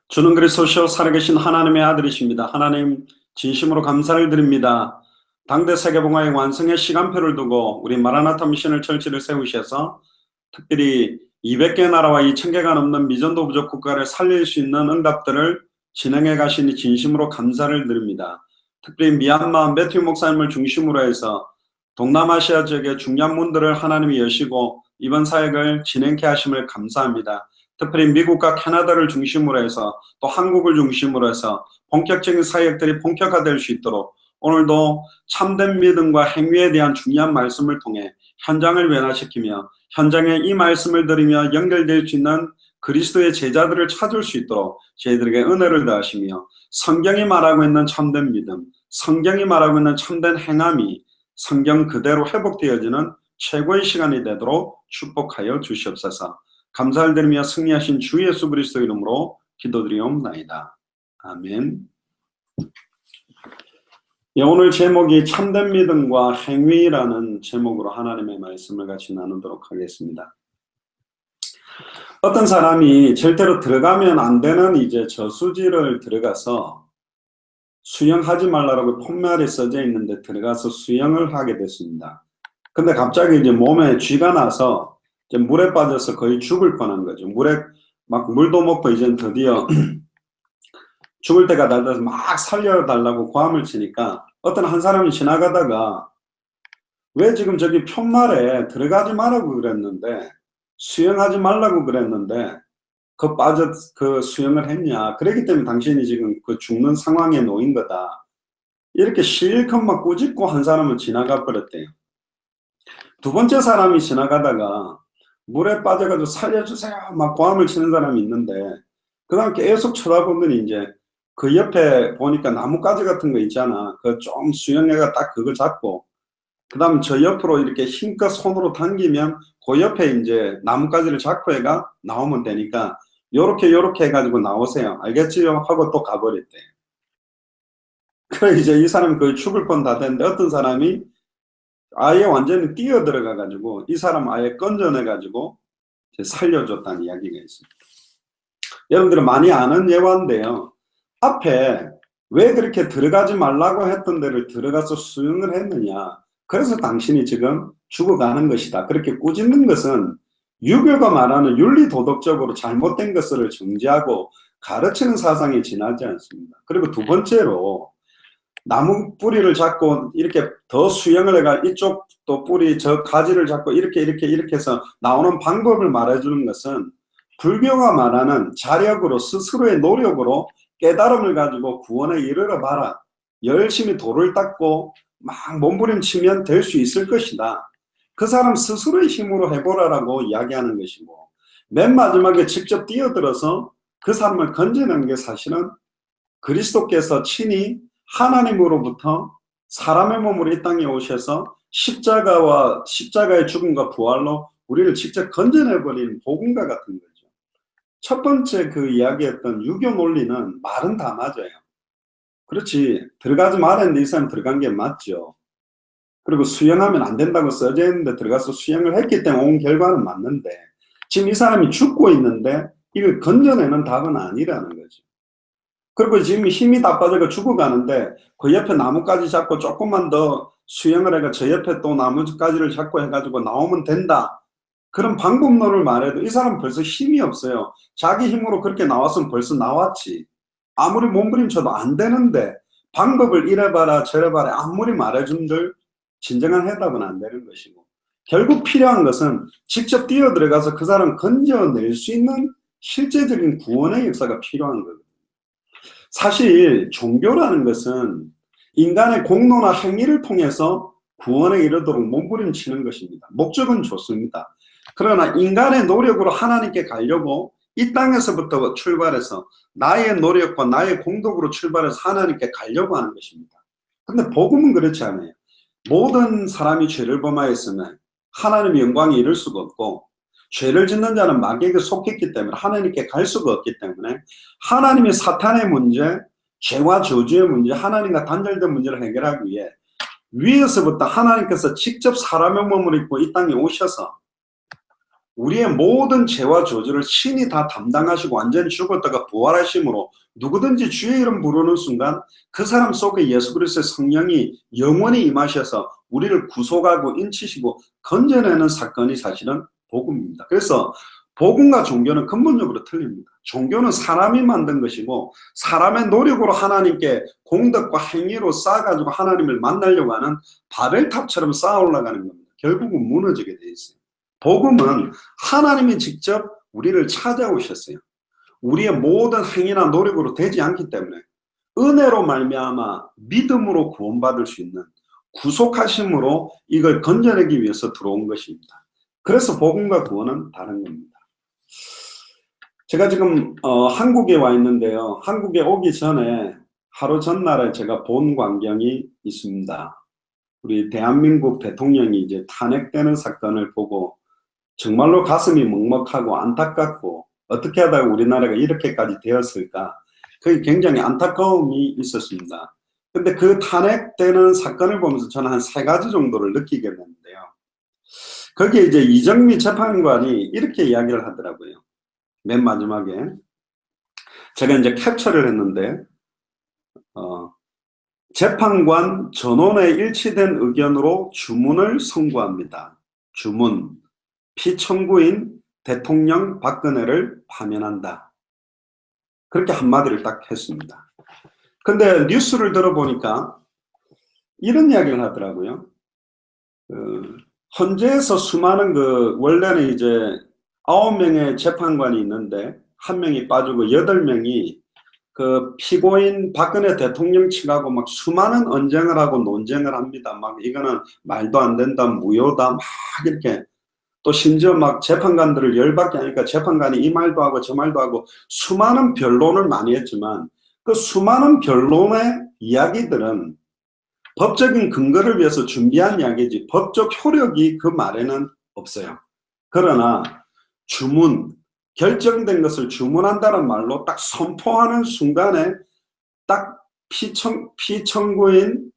주는 그리스도시요 살아계신 하나님의 아들이십니다. 하나님 진심으로 감사를 드립니다. 당대 세계봉화의 완성의 시간표를 두고 우리 마라나타 미션을 철치를 세우셔서 특별히 200개 나라와 2000개가 넘는 미전도 부족 국가를 살릴 수 있는 응답들을 진행해 가시니 진심으로 감사를 드립니다. 특별히 미얀마 매튜 목사님을 중심으로 해서 동남아시아 지역의 중요한 문들을 하나님이 여시고 이번 사역을 진행케 하심을 감사합니다. 특별히 미국과 캐나다를 중심으로 해서 또 한국을 중심으로 해서 본격적인 사역들이 본격화될 수 있도록 오늘도 참된 믿음과 행위에 대한 중요한 말씀을 통해 현장을 변화시키며 현장에 이 말씀을 들으며 연결될 수 있는 그리스도의 제자들을 찾을 수 있도록 저희들에게 은혜를 더하시며 성경이 말하고 있는 참된 믿음, 성경이 말하고 있는 참된 행함이 성경 그대로 회복되어지는 최고의 시간이 되도록 축복하여 주시옵소서. 감사를 드리며 승리하신 주 예수 그리스도 이름으로 기도드리옵나이다. 아멘. 오늘 제목이 참된 믿음과 행위라는 제목으로 하나님의 말씀을 같이 나누도록 하겠습니다. 어떤 사람이 절대로 들어가면 안 되는 저수지를 들어가서 수영하지 말라고 푯말이 써져 있는데 들어가서 수영을 하게 됐습니다. 근데 갑자기 몸에 쥐가 나서 물에 빠져서 거의 죽을 뻔한 거죠. 물에 막 물도 먹고 이제 드디어 죽을 때가 달려서 막 살려달라고 고함을 치니까 어떤 한 사람이 지나가다가 왜 지금 저기 푯말에 들어가지 말라고 그랬는데 수영하지 말라고 그랬는데 그 수영을 했냐. 그렇기 때문에 당신이 지금 그 죽는 상황에 놓인 거다. 이렇게 실컷 막 꾸짖고 한 사람은 지나가 버렸대요. 두 번째 사람이 지나가다가 물에 빠져가지고 살려주세요 막 고함을 치는 사람이 있는데 그 다음 계속 쳐다보더니 이제 그 옆에 보니까 나뭇가지 같은 거 있잖아. 그 좀 수영해가 딱 그거 잡고 그 다음 저 옆으로 이렇게 힘껏 손으로 당기면 그 옆에 이제 나뭇가지를 잡고 해가 나오면 되니까 요렇게 해가지고 나오세요. 알겠지요? 하고 또 가버렸대. 그래 이제 이 사람이 거의 죽을 뻔 다 됐는데 어떤 사람이 아예 완전히 뛰어 들어가 가지고 이 사람 아예 건져내 가지고 살려줬다는 이야기가 있습니다. 여러분들은 많이 아는 예화인데요. 앞에 왜 그렇게 들어가지 말라고 했던 데를 들어가서 수영을 했느냐. 그래서 당신이 지금 죽어가는 것이다. 그렇게 꾸짖는 것은 유교가 말하는 윤리도덕적으로 잘못된 것을 정지하고 가르치는 사상이 지나지 않습니다. 그리고 두 번째로 나무 뿌리를 잡고 이렇게 더 수영을 해가 이쪽 또 뿌리 저 가지를 잡고 이렇게 해서 나오는 방법을 말해주는 것은 불교가 말하는 자력으로 스스로의 노력으로 깨달음을 가지고 구원에 이르러 봐라. 열심히 돌을 닦고 막 몸부림치면 될 수 있을 것이다. 그 사람 스스로의 힘으로 해보라라고 이야기하는 것이고 맨 마지막에 직접 뛰어들어서 그 사람을 건져낸 게 사실은 그리스도께서 친히 하나님으로부터 사람의 몸으로 이 땅에 오셔서 십자가의 죽음과 부활로 우리를 직접 건져내버린 복음과 같은 거죠. 첫 번째 그 이야기했던 유교 논리는 말은 다 맞아요. 그렇지. 들어가지 말았는데 이 사람 들어간 게 맞죠. 그리고 수영하면 안 된다고 써져 있는데 들어가서 수영을 했기 때문에 온 결과는 맞는데 지금 이 사람이 죽고 있는데 이걸 건져내는 답은 아니라는 거죠. 그리고 지금 힘이 다 빠져가 죽어가는데 그 옆에 나뭇가지 잡고 조금만 더 수영을 해가 저 옆에 또 나뭇가지를 잡고 해가지고 나오면 된다. 그런 방법론을 말해도 이 사람 벌써 힘이 없어요. 자기 힘으로 그렇게 나왔으면 벌써 나왔지. 아무리 몸부림쳐도 안 되는데 방법을 이래봐라 저래봐라 아무리 말해준들 진정한 해답은 안 되는 것이고 결국 필요한 것은 직접 뛰어 들어가서 그 사람 건져낼 수 있는 실제적인 구원의 역사가 필요한 거거든요. 사실 종교라는 것은 인간의 공로나 행위를 통해서 구원에 이르도록 몸부림치는 것입니다. 목적은 좋습니다. 그러나 인간의 노력으로 하나님께 가려고 이 땅에서부터 출발해서 나의 노력과 나의 공덕으로 출발해서 하나님께 가려고 하는 것입니다. 그런데 복음은 그렇지 않아요. 모든 사람이 죄를 범하였으면 하나님의 영광에 이를 수가 없고 죄를 짓는 자는 마귀에게 속했기 때문에 하나님께 갈 수가 없기 때문에 하나님의 사탄의 문제, 죄와 저주의 문제, 하나님과 단절된 문제를 해결하기 위해 위에서부터 하나님께서 직접 사람의 몸을 입고 이 땅에 오셔서 우리의 모든 죄와 저주를 신이 다 담당하시고 완전히 죽었다가 부활하심으로 누구든지 주의 이름 부르는 순간 그 사람 속에 예수 그리스도의 성령이 영원히 임하셔서 우리를 구속하고 인치시고 건져내는 사건이 사실은 복음입니다. 그래서 복음과 종교는 근본적으로 틀립니다. 종교는 사람이 만든 것이고 사람의 노력으로 하나님께 공덕과 행위로 쌓아가지고 하나님을 만나려고 하는 바벨탑처럼 쌓아 올라가는 겁니다. 결국은 무너지게 돼 있어요. 복음은 하나님이 직접 우리를 찾아오셨어요. 우리의 모든 행위나 노력으로 되지 않기 때문에 은혜로 말미암아 믿음으로 구원받을 수 있는 구속하심으로 이걸 건져내기 위해서 들어온 것입니다. 그래서 복음과 구원은 다른 겁니다. 제가 지금 한국에 와 있는데요. 한국에 오기 전에 하루 전날에 제가 본 광경이 있습니다. 우리 대한민국 대통령이 이제 탄핵되는 사건을 보고 정말로 가슴이 먹먹하고 안타깝고 어떻게 하다가 우리나라가 이렇게까지 되었을까? 그게 굉장히 안타까움이 있었습니다. 근데 그 탄핵되는 사건을 보면서 저는 한 3가지 정도를 느끼게 됐는데요. 거기에 이제 이정미 재판관이 이렇게 이야기를 하더라고요. 맨 마지막에. 제가 이제 캡처를 했는데, 재판관 전원의 일치된 의견으로 주문을 선고합니다. 주문. 피청구인 대통령 박근혜를 파면한다. 그렇게 한마디를 딱 했습니다. 근데 뉴스를 들어보니까 이런 이야기를 하더라고요. 헌재에서 수많은 원래는 이제 9명의 재판관이 있는데 1명이 빠지고 8명이 그 피고인 박근혜 대통령 측하고 막 수많은 언쟁을 하고 논쟁을 합니다. 막 이거는 말도 안 된다, 무효다, 막 이렇게. 또 심지어 막 재판관들을 열받게 하니까 재판관이 이 말도 하고 저 말도 하고 수많은 변론을 많이 했지만 그 수많은 변론의 이야기들은 법적인 근거를 위해서 준비한 이야기지 법적 효력이 그 말에는 없어요. 그러나 주문, 결정된 것을 주문한다는 말로 딱 선포하는 순간에 딱 피청구인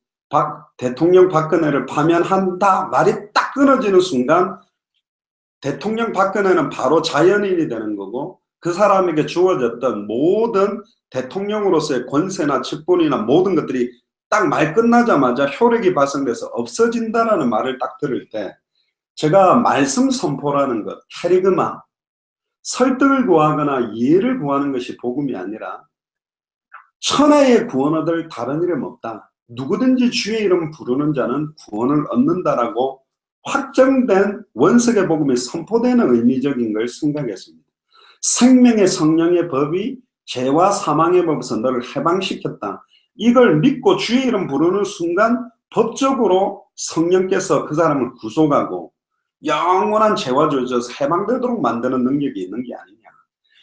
대통령 박근혜를 파면한다 말이 딱 끊어지는 순간 대통령 박근혜는 바로 자연인이 되는 거고 그 사람에게 주어졌던 모든 대통령으로서의 권세나 직분이나 모든 것들이 딱 말 끝나자마자 효력이 발생돼서 없어진다라는 말을 딱 들을 때 제가 말씀 선포라는 것, 캐리그마, 설득을 구하거나 이해를 구하는 것이 복음이 아니라 천하의 구원 얻을 다른 이름 없다. 누구든지 주의 이름 부르는 자는 구원을 얻는다라고 확정된 원석의 복음이 선포되는 의미적인 걸 생각했습니다. 생명의 성령의 법이 죄와 사망의 법에서 너를 해방시켰다. 이걸 믿고 주의 이름 부르는 순간 법적으로 성령께서 그 사람을 구속하고 영원한 죄와 저주에서 해방되도록 만드는 능력이 있는 게 아니냐.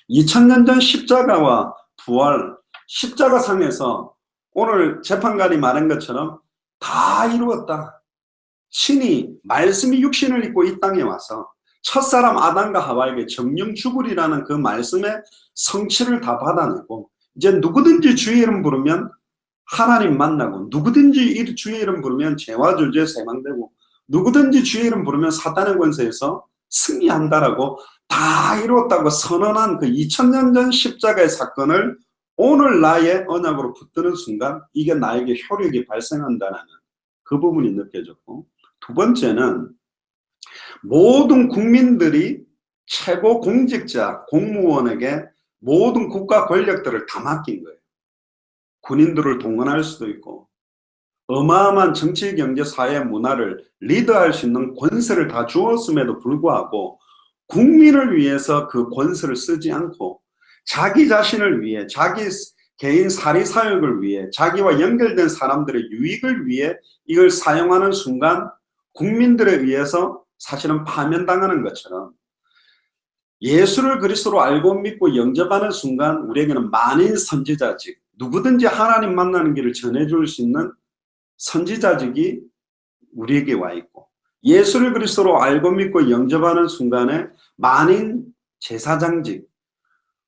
2000년 전 십자가와 부활, 십자가상에서 오늘 재판관이 말한 것처럼 다 이루었다. 신이 말씀이 육신을 입고 이 땅에 와서 첫사람 아담과 하와에게 정령 죽으리라는 그 말씀의 성취를 다 받아내고 이제 누구든지 주의 이름 부르면 하나님 만나고 누구든지 주의 이름 부르면 죄와 저주에서 해방되고 누구든지 주의 이름 부르면 사탄의 권세에서 승리한다라고 다 이루었다고 선언한 그 2000년 전 십자가의 사건을 오늘 나의 언약으로 붙드는 순간 이게 나에게 효력이 발생한다는 그 부분이 느껴졌고, 두 번째는 모든 국민들이 최고 공직자, 공무원에게 모든 국가 권력들을 다 맡긴 거예요. 군인들을 동원할 수도 있고 어마어마한 정치, 경제, 사회, 문화를 리드할 수 있는 권세를 다 주었음에도 불구하고 국민을 위해서 그 권세를 쓰지 않고 자기 자신을 위해, 자기 개인 사리사욕을 위해, 자기와 연결된 사람들의 유익을 위해 이걸 사용하는 순간 국민들에 의해서 사실은 파면당하는 것처럼 예수를 그리스도로 알고 믿고 영접하는 순간 우리에게는 만인 선지자직, 누구든지 하나님 만나는 길을 전해줄 수 있는 선지자직이 우리에게 와 있고, 예수를 그리스도로 알고 믿고 영접하는 순간에 만인 제사장직,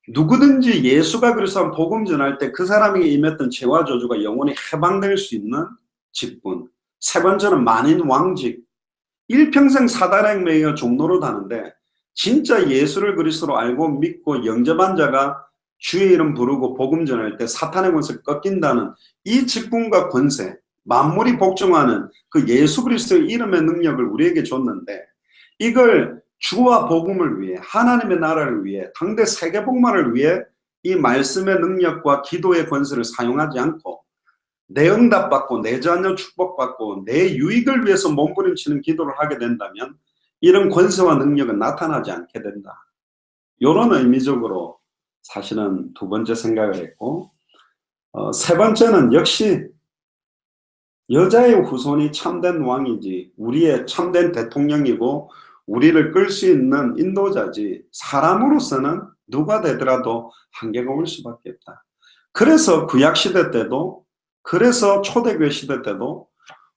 누구든지 예수가 그리스도 복음 전할 때 그 사람에게 임했던 죄와 저주가 영원히 해방될 수 있는 직분. 세 번째는 만인 왕직, 일평생 사단에 매여 종노릇 하는데 진짜 예수를 그리스도로 알고 믿고 영접한 자가 주의 이름 부르고 복음 전할 때 사탄의 권세를 꺾인다는 이 직분과 권세, 만물이 복종하는 그 예수 그리스도의 이름의 능력을 우리에게 줬는데, 이걸 주와 복음을 위해, 하나님의 나라를 위해, 당대 세계복만을 위해 이 말씀의 능력과 기도의 권세를 사용하지 않고 내 응답받고 내 자녀 축복받고 내 유익을 위해서 몸부림치는 기도를 하게 된다면 이런 권세와 능력은 나타나지 않게 된다. 이런 의미적으로 사실은 두 번째 생각을 했고, 세 번째는 역시 여자의 후손이 참된 왕이지 우리의 참된 대통령이고 우리를 끌 수 있는 인도자지 사람으로서는 누가 되더라도 한계가 올 수밖에 없다. 그래서 구약시대 때도, 그래서 초대교회 시대 때도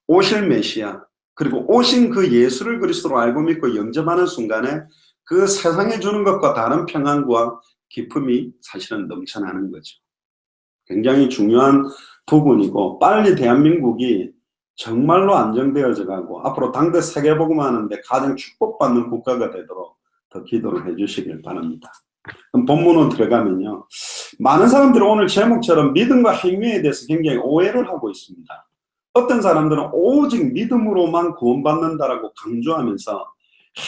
오실 메시아, 그리고 오신 그 예수를 그리스도로 알고 믿고 영접하는 순간에 그 세상에 주는 것과 다른 평안과 기쁨이 사실은 넘쳐나는 거죠. 굉장히 중요한 부분이고, 빨리 대한민국이 정말로 안정되어져 가고 앞으로 당대 세계복음 하는데 가장 축복받는 국가가 되도록 더 기도를 해 주시길 바랍니다. 그럼 본문으로 들어가면요, 많은 사람들은 오늘 제목처럼 믿음과 행위에 대해서 굉장히 오해를 하고 있습니다. 어떤 사람들은 오직 믿음으로만 구원받는다라고 강조하면서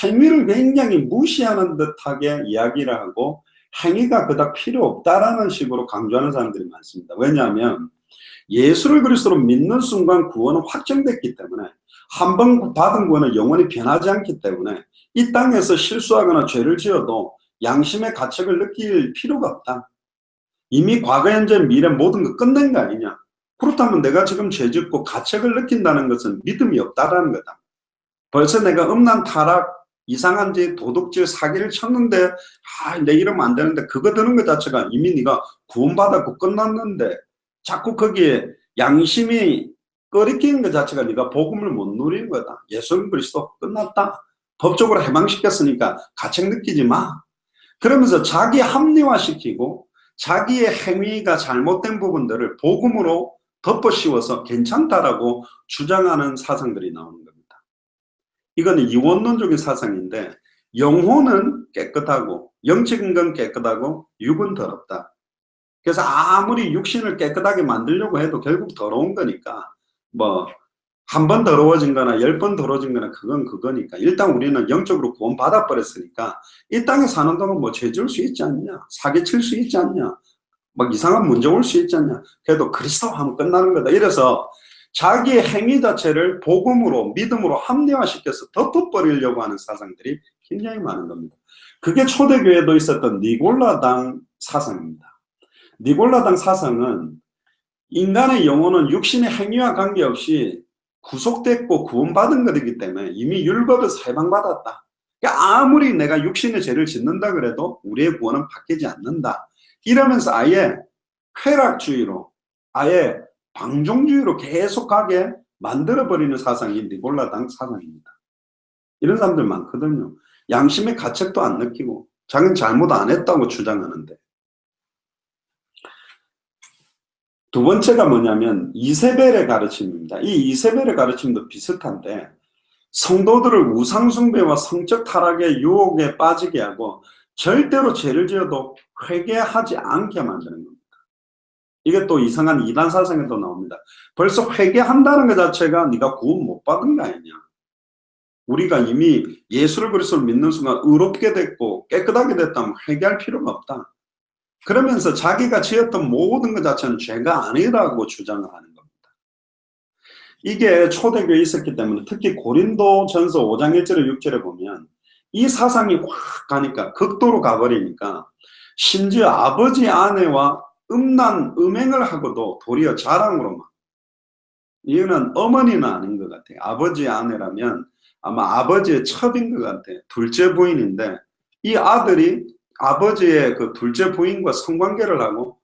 행위를 굉장히 무시하는 듯하게 이야기를 하고 행위가 그닥 필요 없다라는 식으로 강조하는 사람들이 많습니다. 왜냐하면 예수를 그리스도로 믿는 순간 구원은 확정됐기 때문에, 한 번 받은 구원은 영원히 변하지 않기 때문에 이 땅에서 실수하거나 죄를 지어도 양심의 가책을 느낄 필요가 없다. 이미 과거, 현재, 미래 모든 거 끝낸 거 아니냐. 그렇다면 내가 지금 죄 짓고 가책을 느낀다는 것은 믿음이 없다라는 거다. 벌써 내가 음란, 타락, 이상한 짓, 도둑질, 사기를 쳤는데 내 이러면 안 되는데 그거 드는 것 자체가 이미 네가 구원받았고 끝났는데 자꾸 거기에 양심이 꺼리끼는 것 자체가 네가 복음을 못 누리는 거다. 예수 그리스도 끝났다. 법적으로 해방시켰으니까 가책 느끼지 마. 그러면서 자기 합리화시키고 자기의 행위가 잘못된 부분들을 복음으로 덮어씌워서 괜찮다라고 주장하는 사상들이 나오는 겁니다. 이건 이원론적인 사상인데, 영혼은 깨끗하고 영적인 건 깨끗하고 육은 더럽다. 그래서 아무리 육신을 깨끗하게 만들려고 해도 결국 더러운 거니까, 뭐 한 번 더러워진 거나 10번 더러워진 거나 그건 그거니까, 일단 우리는 영적으로 구원 받아버렸으니까 이 땅에 사는 동안 뭐 죄 지을 수 있지 않냐, 사기칠 수 있지 않냐, 막 이상한 문제 올 수 있지 않냐, 그래도 그리스도 하면 끝나는 거다. 이래서 자기의 행위 자체를 복음으로, 믿음으로 합리화시켜서 덮어버리려고 하는 사상들이 굉장히 많은 겁니다. 그게 초대교회도 있었던 니골라당 사상입니다. 니골라당 사상은 인간의 영혼은 육신의 행위와 관계없이 구속됐고 구원받은 것이기 때문에 이미 율법에서 해방받았다. 그러니까 아무리 내가 육신의 죄를 짓는다 그래도 우리의 구원은 바뀌지 않는다. 이러면서 아예 쾌락주의로, 아예 방종주의로 계속하게 만들어버리는 사상이 니골라당 사상입니다. 이런 사람들 많거든요. 양심의 가책도 안 느끼고 자기는 잘못 안 했다고 주장하는데. 두 번째가 뭐냐면 이세벨의 가르침입니다. 이 이세벨의 가르침도 비슷한데, 성도들을 우상숭배와 성적 타락의 유혹에 빠지게 하고 절대로 죄를 지어도 회개하지 않게 만드는 겁니다. 이게 또 이상한 이단 사상에도 나옵니다. 벌써 회개한다는 것 자체가 네가 구원 못 받은 거 아니냐. 우리가 이미 예수를 그리스도를 믿는 순간 의롭게 됐고 깨끗하게 됐다면 회개할 필요가 없다. 그러면서 자기가 지었던 모든 것 자체는 죄가 아니라고 주장을 하는 겁니다. 이게 초대교회에 있었기 때문에, 특히 고린도전서 5장 1절에 6절에 보면 이 사상이 확 가니까, 극도로 가버리니까 심지어 아버지 아내와 음행을 하고도 도리어 자랑으로 막, 이거는 어머니는 아닌 것 같아요. 아버지 아내라면 아마 아버지의 첩인 것 같아요. 둘째 부인인데 이 아들이 아버지의 그 둘째 부인과 성관계를 하고,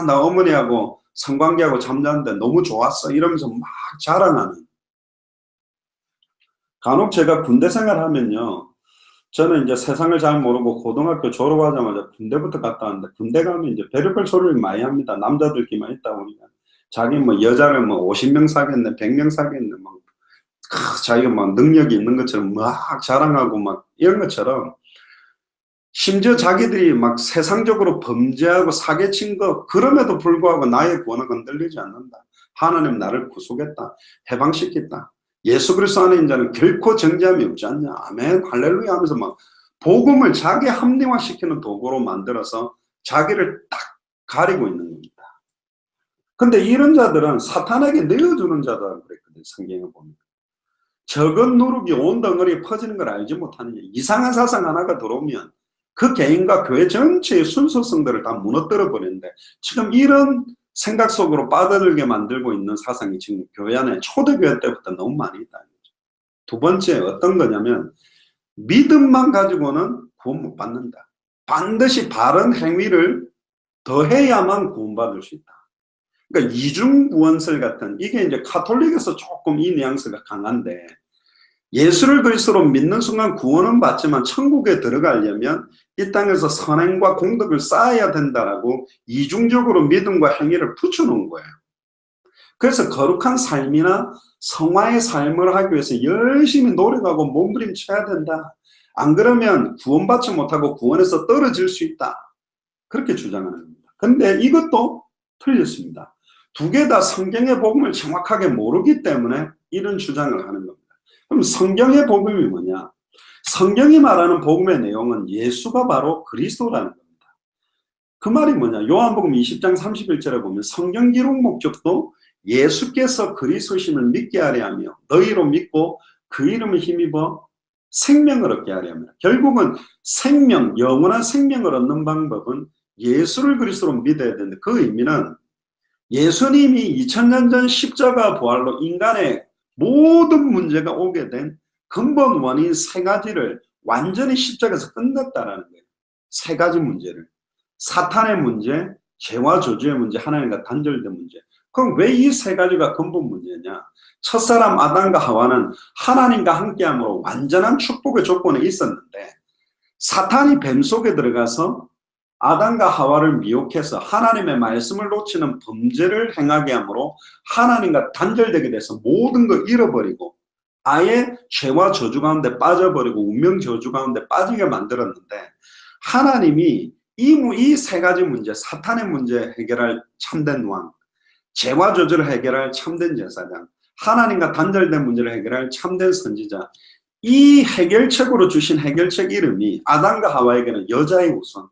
나 어머니하고 성관계하고 잠자는데 너무 좋았어 이러면서 막 자랑하는. 간혹 제가 군대 생활하면요, 저는 이제 세상을 잘 모르고 고등학교 졸업하자마자 군대부터 갔다 왔는데, 군대 가면 이제 별의별 소리를 많이 합니다. 남자들끼리만 있다 보니까 자기 뭐 여자를 뭐 50명 사겠네, 100명 사겠네, 막 자기가 막 능력이 있는 것처럼 막 자랑하고 막 이런 것처럼 심지어 자기들이 막 세상적으로 범죄하고 사기친 거 그럼에도 불구하고 나의 구원은 흔들리지 않는다. 하나님 나를 구속했다. 해방시켰다. 예수 그리스도 안에 있는 자는 결코 정죄함이 없지 않냐. 아멘 할렐루야 하면서 막 복음을 자기 합리화시키는 도구로 만들어서 자기를 딱 가리고 있는 겁니다. 근데 이런 자들은 사탄에게 내어주는 자다라고 그랬거든요. 성경에 보면. 적은 누룩이 온 덩어리에 퍼지는 걸 알지 못하느냐. 이상한 사상 하나가 들어오면 그 개인과 교회 전체의 순수성들을 다 무너뜨려 버리는데 지금 이런 생각 속으로 빠져들게 만들고 있는 사상이 지금 교회 안에 초대교회 때부터 너무 많이 있다. 두 번째 어떤 거냐면 믿음만 가지고는 구원 못 받는다. 반드시 바른 행위를 더해야만 구원받을 수 있다. 그러니까 이중구원설 같은 이게 이제 카톨릭에서 조금 이 뉘앙스가 강한데 예수를 그리스도로 믿는 순간 구원은 받지만 천국에 들어가려면 이 땅에서 선행과 공덕을 쌓아야 된다라고 이중적으로 믿음과 행위를 붙여놓은 거예요. 그래서 거룩한 삶이나 성화의 삶을 하기 위해서 열심히 노력하고 몸부림쳐야 된다. 안 그러면 구원받지 못하고 구원에서 떨어질 수 있다. 그렇게 주장하는 겁니다. 근데 이것도 틀렸습니다. 두 개 다 성경의 복음을 정확하게 모르기 때문에 이런 주장을 하는 겁니다. 그럼 성경의 복음이 뭐냐? 성경이 말하는 복음의 내용은 예수가 바로 그리스도라는 겁니다. 그 말이 뭐냐? 요한복음 20장 31절에 보면 성경 기록 목적도 예수께서 그리스도심을 믿게 하려 하며 너희로 믿고 그 이름을 힘입어 생명을 얻게 하려 합니다. 결국은 생명, 영원한 생명을 얻는 방법은 예수를 그리스도로 믿어야 되는데 그 의미는 예수님이 2000년 전 십자가 부활로 인간의 모든 문제가 오게 된 근본 원인 세 가지를 완전히 십자가에서 끝냈다라는 거예요. 세 가지 문제를. 사탄의 문제, 죄와 저주의 문제, 하나님과 단절된 문제. 그럼 왜 이 세 가지가 근본 문제냐? 첫사람 아담과 하와는 하나님과 함께함으로 완전한 축복의 조건에 있었는데 사탄이 뱀 속에 들어가서 아담과 하와를 미혹해서 하나님의 말씀을 놓치는 범죄를 행하게 하므로 하나님과 단절되게 돼서 모든 걸 잃어버리고 아예 죄와 저주 가운데 빠져버리고 운명 저주 가운데 빠지게 만들었는데 하나님이 이 세 가지 문제, 사탄의 문제 해결할 참된 왕, 죄와 저주를 해결할 참된 제사장, 하나님과 단절된 문제를 해결할 참된 선지자, 이 해결책으로 주신 해결책 이름이 아담과 하와에게는 여자의 후손,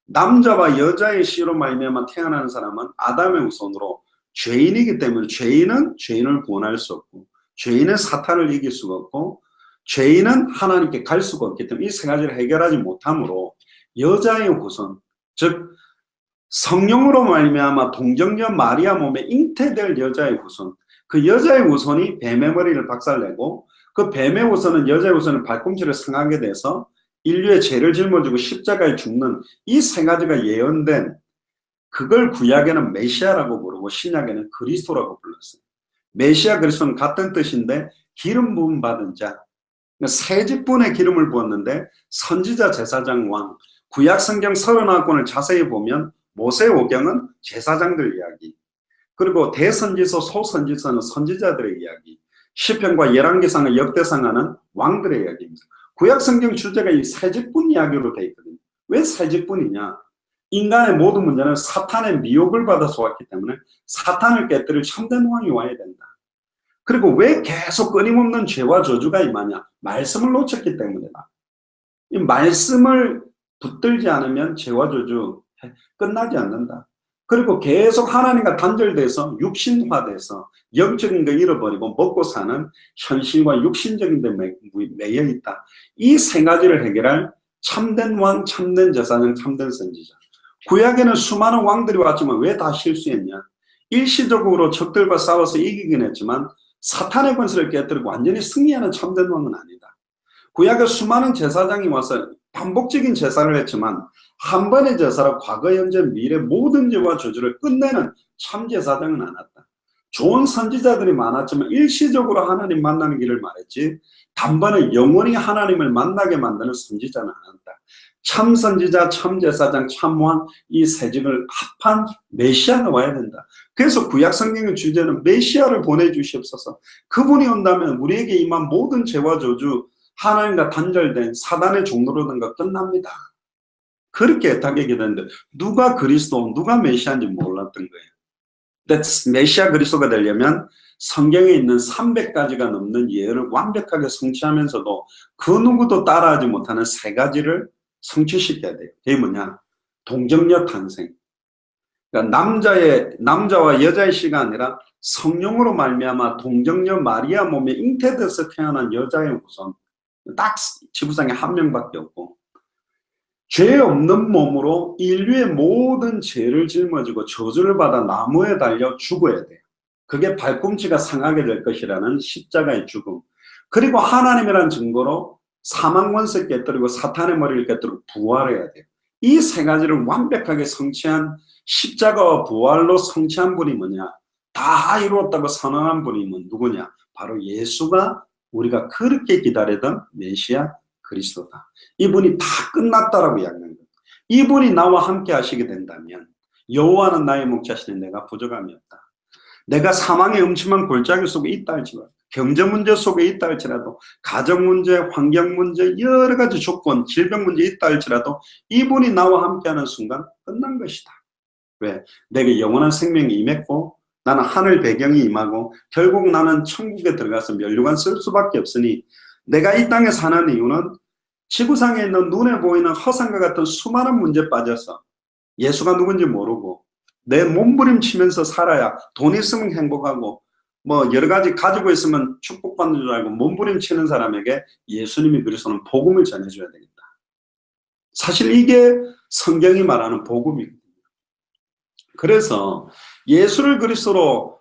남자와 여자의 씨로 말미암아 태어나는 사람은 아담의 후손으로 죄인이기 때문에 죄인은 죄인을 구원할 수 없고 죄인은 사탄을 이길 수가 없고 죄인은 하나님께 갈 수가 없기 때문에 이 세 가지를 해결하지 못하므로 여자의 후손, 즉 성령으로 말미암아 동정녀 마리아 몸에 잉태될 여자의 후손, 그 여자의 후손이 뱀의 머리를 박살내고 그 뱀의 후손은 여자의 후손의 발꿈치를 상하게 돼서 인류의 죄를 짊어지고 십자가에 죽는 이 세 가지가 예언된 그걸 구약에는 메시아라고 부르고 신약에는 그리스도라고 불렀어요. 메시아 그리스도는 같은 뜻인데 기름 부음 받은 자, 세 직분의 기름을 부었는데 선지자 제사장 왕, 구약 성경 39권을 자세히 보면 모세오경은 제사장들 이야기, 그리고 대선지서 소선지서는 선지자들의 이야기, 시편과 열왕기상과 역대상하는 왕들의 이야기입니다. 구약 성경 주제가 이 세 직분 이야기로 되어 있거든요. 왜 세 직분이냐? 인간의 모든 문제는 사탄의 미혹을 받아서 왔기 때문에 사탄을 깨뜨릴 참된 왕이 와야 된다. 그리고 왜 계속 끊임없는 죄와 저주가 임하냐? 말씀을 놓쳤기 때문이다. 이 말씀을 붙들지 않으면 죄와 저주 끝나지 않는다. 그리고 계속 하나님과 단절돼서 육신화돼서 영적인 거 잃어버리고 먹고 사는 현실과 육신적인 데 매여 있다. 이 세 가지를 해결할 참된 왕, 참된 제사장, 참된 선지자. 구약에는 수많은 왕들이 왔지만 왜 다 실수했냐? 일시적으로 적들과 싸워서 이기긴 했지만 사탄의 권세를 깨뜨리고 완전히 승리하는 참된 왕은 아니다. 구약에 수많은 제사장이 와서 반복적인 제사를 했지만 한 번의 제사로 과거, 현재, 미래 모든 죄와 저주를 끝내는 참 제사장은 안 왔다. 좋은 선지자들이 많았지만 일시적으로 하나님 만나는 길을 말했지 단번에 영원히 하나님을 만나게 만드는 선지자는 안 왔다. 참 선지자, 참 제사장, 참 왕, 이 세 직을 합한 메시아가 와야 된다. 그래서 구약 성경의 주제는 메시아를 보내주시옵소서. 그분이 온다면 우리에게 임한 모든 죄와 저주, 하나님과 단절된 사단의 종로로 된 것 끝납니다. 그렇게 애타게 기도했는데 누가 그리스도, 누가 메시아인지 몰랐던 거예요. 근데 메시아 그리스도가 되려면 성경에 있는 300가지가 넘는 예언을 완벽하게 성취하면서도 그 누구도 따라하지 못하는 3가지를 성취시켜야 돼요. 그게 뭐냐? 동정녀 탄생. 그러니까 남자와 여자의 씨가 아니라 성령으로 말미암아 동정녀 마리아 몸에 잉태돼서 태어난 여자의 후손. 딱 지구상에 한 명밖에 없고, 죄 없는 몸으로 인류의 모든 죄를 짊어지고 저주를 받아 나무에 달려 죽어야 돼요. 그게 발꿈치가 상하게 될 것이라는 십자가의 죽음. 그리고 하나님이란 증거로 사망 권세 깨뜨리고 사탄의 머리를 깨뜨리고 부활해야 돼요. 이 3가지를 완벽하게 성취한 십자가와 부활로 성취한 분이 뭐냐? 다 이루었다고 선언한 분이 누구냐? 바로 예수가 우리가 그렇게 기다리던 메시아 그리스도다. 이분이 다 끝났다라고 이야기하는 거예요. 이분이 나와 함께 하시게 된다면 여호와는 나의 목자시니 내가 부족함이 없다. 내가 사망의 음침한 골짜기 속에 있다 할지라도, 경제 문제 속에 있다 할지라도, 가정 문제, 환경 문제, 여러 가지 조건, 질병 문제 있다 할지라도 이분이 나와 함께하는 순간 끝난 것이다. 왜? 내게 영원한 생명이 임했고 나는 하늘 배경이 임하고 결국 나는 천국에 들어가서 면류관 쓸 수밖에 없으니 내가 이 땅에 사는 이유는 지구상에 있는 눈에 보이는 허상과 같은 수많은 문제에 빠져서 예수가 누군지 모르고 내 몸부림치면서 살아야 돈 있으면 행복하고 뭐 여러 가지 가지고 있으면 축복받는 줄 알고 몸부림치는 사람에게 예수님이 그리스도는 복음을 전해줘야 되겠다. 사실 이게 성경이 말하는 복음이거든요. 그래서 예수를 그리스도로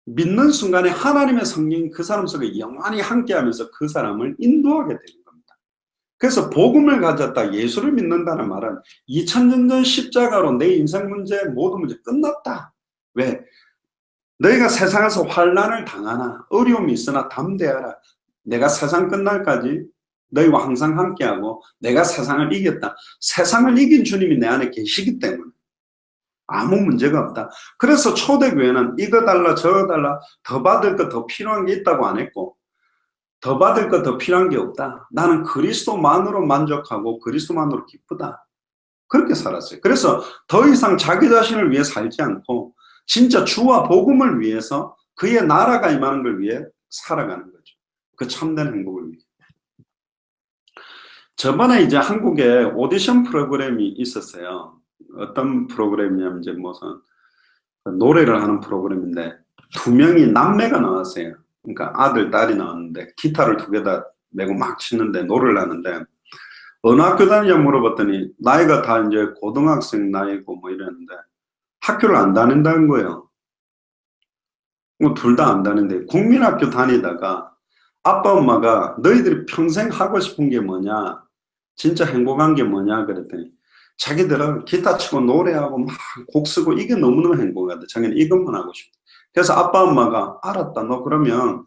믿는 순간에 하나님의 성령이 그 사람 속에 영원히 함께하면서 그 사람을 인도하게 되는 겁니다. 그래서 복음을 가졌다, 예수를 믿는다는 말은 2000년 전 십자가로 내 인생 문제, 모든 문제 끝났다. 왜? 너희가 세상에서 환난을 당하나 어려움이 있으나 담대하라. 내가 세상 끝날까지 너희와 항상 함께하고 내가 세상을 이겼다. 세상을 이긴 주님이 내 안에 계시기 때문에 아무 문제가 없다. 그래서 초대교회는 이거 달라 저거 달라 더 받을 것 더 필요한 게 있다고 안 했고 더 받을 것 더 필요한 게 없다. 나는 그리스도만으로 만족하고 그리스도만으로 기쁘다. 그렇게 살았어요. 그래서 더 이상 자기 자신을 위해 살지 않고 진짜 주와 복음을 위해서 그의 나라가 임하는 걸 위해 살아가는 거죠. 그 참된 행복을 위해. 저번에 이제 한국에 오디션 프로그램이 있었어요. 어떤 프로그램이냐면 이제 무슨 노래를 하는 프로그램인데 2명이 남매가 나왔어요. 그러니까 아들, 딸이 나왔는데 기타를 2개 다 메고 막 치는데 노래를 하는데 어느 학교 다니냐 물어봤더니 나이가 다 이제 고등학생 나이고 뭐 이랬는데 학교를 안 다닌다는 거예요. 뭐 둘 다 안 다니는데 국민학교 다니다가 아빠 엄마가 너희들이 평생 하고 싶은 게 뭐냐, 진짜 행복한 게 뭐냐 그랬더니 자기들은 기타 치고 노래하고 막 곡 쓰고 이게 너무너무 행복하대. 자기는 이것만 하고 싶다. 그래서 아빠 엄마가 알았다. 너 그러면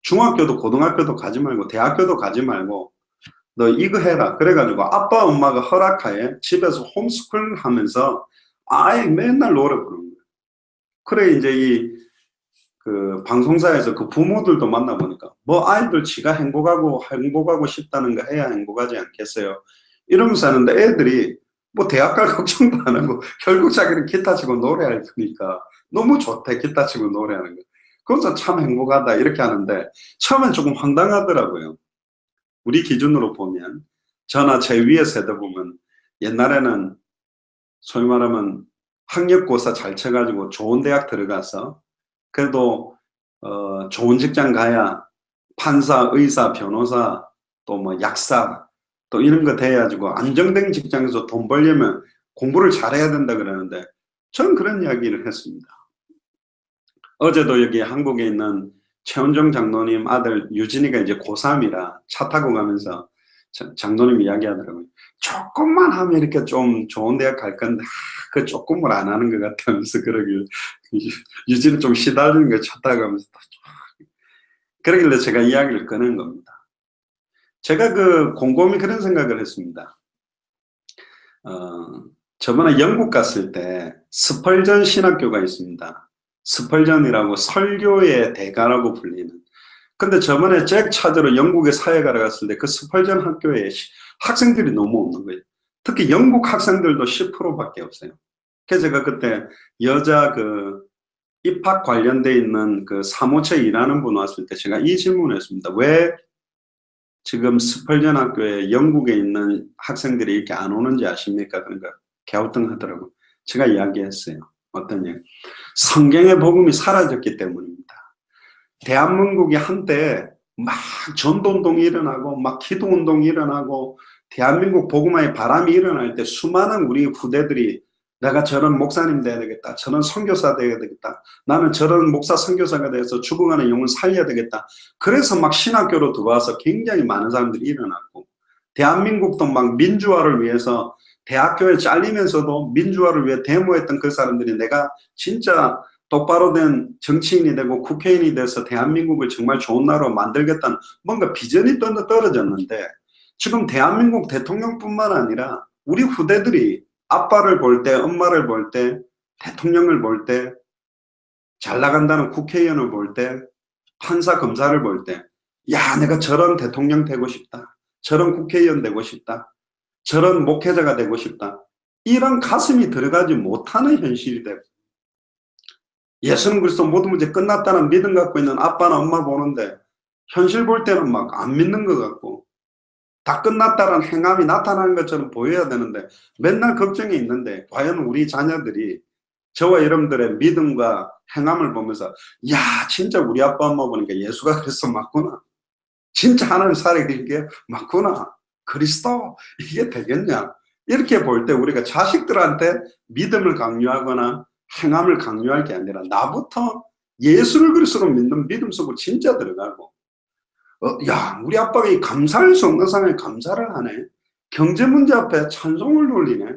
중학교도 고등학교도 가지 말고 대학교도 가지 말고 너 이거 해라. 그래가지고 아빠 엄마가 허락하에 집에서 홈스쿨 하면서 아예 맨날 노래 부르는 거예요. 그래 이제 그 방송사에서 그 부모들도 만나보니까 뭐 아이들 지가 행복하고 싶다는 거 해야 행복하지 않겠어요? 이러면서 하는데 애들이 뭐 대학 갈 걱정도 안 하고 결국 자기는 기타 치고 노래할 거니까 너무 좋대. 기타 치고 노래하는 거. 그래서 참 행복하다 이렇게 하는데 처음엔 조금 황당하더라고요. 우리 기준으로 보면 저나 제 위의 세대 보면 옛날에는 소위 말하면 학력고사 잘 쳐가지고 좋은 대학 들어가서 그래도 좋은 직장 가야 판사, 의사, 변호사 또 뭐 약사 또 이런 거 돼가지고 안정된 직장에서 돈 벌려면 공부를 잘해야 된다 그러는데 저는 그런 이야기를 했습니다. 어제도 여기 한국에 있는 최원정 장로님 아들 유진이가 이제 고3이라 차 타고 가면서 장로님 이야기하더라고요. 조금만 하면 이렇게 좀 좋은 대학 갈 건데 그 조금을 안 하는 것 같다면서 그러길 유진이 좀 시달리는 거 차 타고 가면서 그러길래 제가 이야기를 꺼낸 겁니다. 제가 곰곰이 그런 생각을 했습니다. 저번에 영국 갔을 때 스펄전 신학교가 있습니다. 스펄전이라고 설교의 대가라고 불리는. 근데 저번에 잭 찾으러 영국에 사회가러 갔을 때 그 스펄전 학교에 학생들이 너무 없는 거예요. 특히 영국 학생들도 10%밖에 없어요. 그래서 제가 그때 여자 입학 관련돼 있는 사무처에 일하는 분 왔을 때 제가 이 질문을 했습니다. 왜 지금 스펄전 학교에 영국에 있는 학생들이 이렇게 안 오는지 아십니까? 그러니까 갸우뚱하더라고요. 제가 이야기했어요. 어떤 얘기? 성경의 복음이 사라졌기 때문입니다. 대한민국이 한때 막 전도운동이 일어나고 막 기도운동이 일어나고 대한민국 복음화의 바람이 일어날 때 수많은 우리 후대들이 내가 저런 목사님 돼야 되겠다. 저런 선교사 돼야 되겠다. 나는 저런 목사 선교사가 돼서 죽어가는 영혼 살려야 되겠다. 그래서 막 신학교로 들어와서 굉장히 많은 사람들이 일어났고 대한민국도 막 민주화를 위해서 대학교에 잘리면서도 민주화를 위해 데모했던 그 사람들이 내가 진짜 똑바로 된 정치인이 되고 국회의원이 돼서 대한민국을 정말 좋은 나라로 만들겠다는 뭔가 비전이 떨어졌는데 지금 대한민국 대통령뿐만 아니라 우리 후대들이 아빠를 볼 때, 엄마를 볼 때, 대통령을 볼 때, 잘 나간다는 국회의원을 볼 때, 판사, 검사를 볼 때, 야, 내가 저런 대통령 되고 싶다. 저런 국회의원 되고 싶다. 저런 목회자가 되고 싶다. 이런 가슴이 들어가지 못하는 현실이 되고 예수는 그리스도 모든 문제 끝났다는 믿음 갖고 있는 아빠나 엄마 보는데 현실 볼 때는 막 안 믿는 것 같고 다 끝났다는 행함이 나타나는 것처럼 보여야 되는데 맨날 걱정이 있는데 과연 우리 자녀들이 저와 여러분들의 믿음과 행함을 보면서 야 진짜 우리 아빠 엄마 보니까 예수가 그리스도 맞구나. 진짜 하나님 살아계신 게 맞구나. 그리스도 이게 되겠냐. 이렇게 볼 때 우리가 자식들한테 믿음을 강요하거나 행함을 강요할 게 아니라 나부터 예수를 그리스도로 믿는 믿음 속으로 진짜 들어가고 야 우리 아빠가 이 감사할 수 없는 상황에 감사를 하네. 경제 문제 앞에 찬송을 돌리네.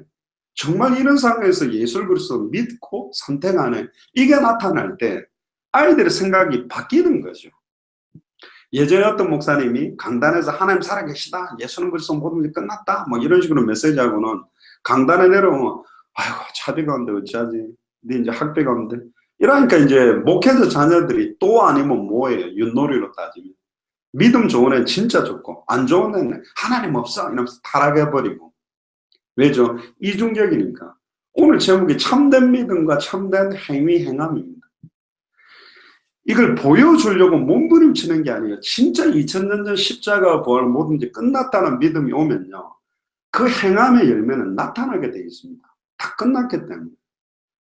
정말 이런 상황에서 예수를 그리스도로 믿고 선택하네. 이게 나타날 때 아이들의 생각이 바뀌는 거죠. 예전에 어떤 목사님이 강단에서 하나님 살아계시다. 예수는 그리스도 모든 게 끝났다. 뭐 이런 식으로 메시지하고는 강단에 내려오면 아이고 차비가 온데 어찌하지. 네 이제 학비가 온데. 이러니까 이제 목회자 자녀들이 또 아니면 뭐예요. 윷놀이로 따지면. 믿음 좋은 애는 진짜 좋고 안 좋은 애는 하나님 없어 이러면서 타락해버리고. 왜죠? 이중적이니까. 오늘 제목이 참된 믿음과 참된 행위 행함입니다. 이걸 보여주려고 몸부림치는 게 아니에요. 진짜 2000년 전 십자가 부활 뭐든지 끝났다는 믿음이 오면요. 그 행함의 열매는 나타나게 되어 있습니다. 다 끝났기 때문에.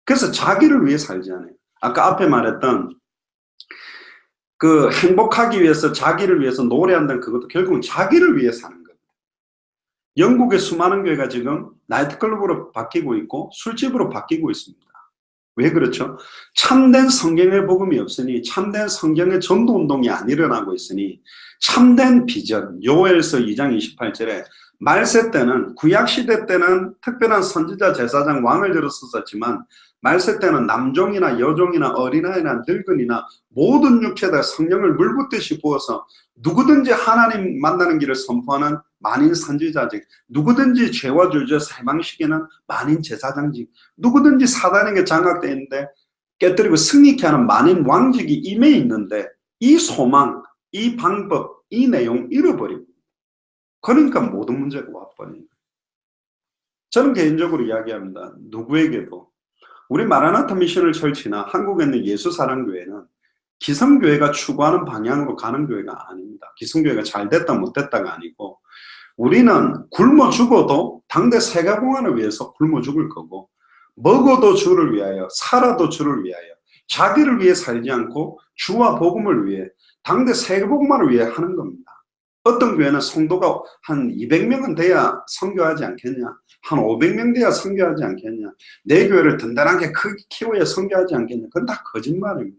그래서 자기를 위해 살지 않아요. 아까 앞에 말했던 행복하기 위해서 자기를 위해서 노래한다는 그것도 결국은 자기를 위해 사는 거예요. 영국의 수많은 교회가 지금 나이트클럽으로 바뀌고 있고 술집으로 바뀌고 있습니다. 왜 그렇죠? 참된 성경의 복음이 없으니 참된 성경의 전도운동이 안 일어나고 있으니 참된 비전 요엘서 2장 28절에 말세 때는 구약시대 때는 특별한 선지자 제사장 왕을 들었었지만 말세 때는 남종이나 여종이나 어린아이나 늙은이나 모든 육체에 성령을 물붓듯이 부어서 누구든지 하나님 만나는 길을 선포하는 만인 선지자직, 누구든지 죄와 죄에서 해방시키는 만인 제사장직, 누구든지 사단에게 장악되어 있는데 깨뜨리고 승리케 하는 만인 왕직이 임해 있는데 이 소망, 이 방법, 이 내용 잃어버립니다. 그러니까 모든 문제가 와버립니다. 저는 개인적으로 이야기합니다. 누구에게도 우리 마라나타 미션을 철치나 한국에 있는 예수사랑교회는 기성교회가 추구하는 방향으로 가는 교회가 아닙니다. 기성교회가 잘 됐다 못됐다가 아니고 우리는 굶어 죽어도 당대 세계공헌을 위해서 굶어 죽을 거고 먹어도 주를 위하여 살아도 주를 위하여 자기를 위해 살지 않고 주와 복음을 위해 당대 세계복음화를 위해 하는 겁니다. 어떤 교회는 성도가 한 200명은 돼야 선교하지 않겠냐, 한 500명 돼야 선교하지 않겠냐, 내 교회를 든든하게 크게 키워야 선교하지 않겠냐. 그건 다 거짓말입니다.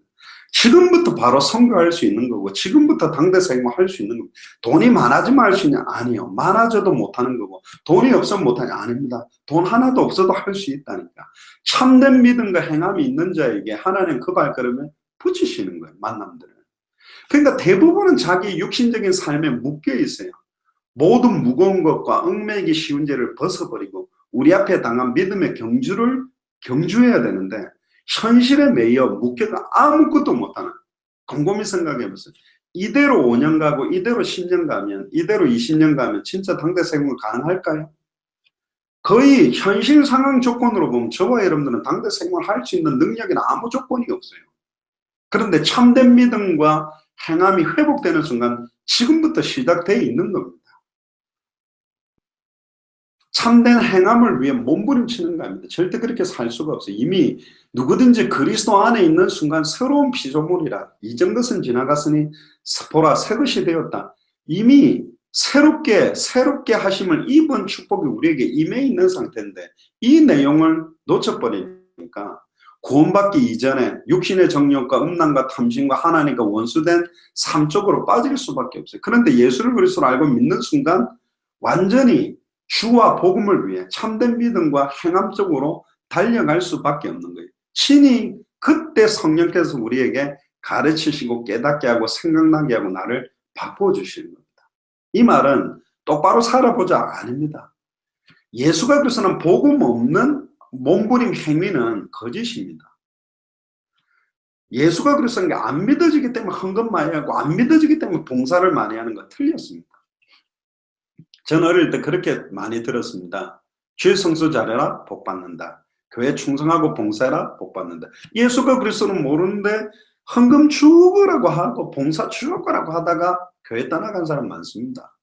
지금부터 바로 선교할 수 있는 거고 지금부터 당대 세계화 할 수 있는 거고 돈이 많아지면 할 수 있냐? 아니요. 많아져도 못하는 거고 돈이 없으면 못하냐? 아닙니다. 돈 하나도 없어도 할 수 있다니까. 참된 믿음과 행함이 있는 자에게 하나님 그 발걸음에 붙이시는 거예요. 만남들을. 그러니까 대부분은 자기 육신적인 삶에 묶여 있어요. 모든 무거운 것과 얽매이기 쉬운 죄를 벗어버리고 우리 앞에 당한 믿음의 경주해야 되는데 현실에 매여 묶여가 아무것도 못하는. 곰곰이 생각해보세요. 이대로 5년 가고 이대로 10년 가면 이대로 20년 가면 진짜 당대 세금은 가능할까요? 거의 현실 상황 조건으로 보면 저와 여러분들은 당대 생활할 수 있는 능력에는 아무 조건이 없어요. 그런데 참된 믿음과 행함이 회복되는 순간 지금부터 시작되어 있는 겁니다. 참된 행함을 위해 몸부림치는 겁니다. 절대 그렇게 살 수가 없어요. 이미 누구든지 그리스도 안에 있는 순간 새로운 피조물이라 이전 것은 지나갔으니 보라 새 것이 되었다. 이미 새롭게 하심을 입은 축복이 우리에게 임해 있는 상태인데 이 내용을 놓쳐버리니까 구원받기 이전에 육신의 정욕과 음란과 탐심과 하나님과 원수된 삶 쪽으로 빠질 수밖에 없어요. 그런데 예수를 그리스도로 알고 믿는 순간 완전히 주와 복음을 위해 참된 믿음과 행함 쪽으로 달려갈 수밖에 없는 거예요. 친히 그때 성령께서 우리에게 가르치시고 깨닫게 하고 생각나게 하고 나를 바꿔주시는 겁니다. 이 말은 똑바로 살아보자 아닙니다. 예수가 그리스도는 복음 없는 몸부림 행위는 거짓입니다. 예수가 그리스도인 게 안 믿어지기 때문에 헌금 많이 하고 안 믿어지기 때문에 봉사를 많이 하는 거 틀렸습니다. 저는 어릴 때 그렇게 많이 들었습니다. 주의 성수 잘해라 복 받는다. 교회 충성하고 봉사해라 복 받는다. 예수가 그리스도는 모르는데 헌금 주거라고 하고 봉사 주거라고 하다가 교회 떠나간 사람 많습니다.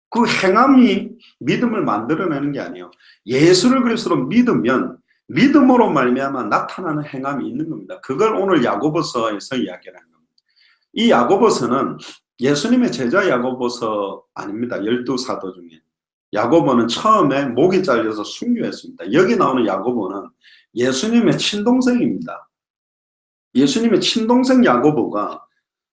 그 행함이 믿음을 만들어내는 게 아니에요. 예수를 그리스도로 믿으면 믿음으로 말미암아 나타나는 행함이 있는 겁니다. 그걸 오늘 야고보서에서 이야기를 하는 겁니다. 이 야고보서는 예수님의 제자 야고보서 아닙니다. 12사도 중에. 야고보는 처음에 목이 잘려서 순교했습니다. 여기 나오는 야고보는 예수님의 친동생입니다. 예수님의 친동생 야고보가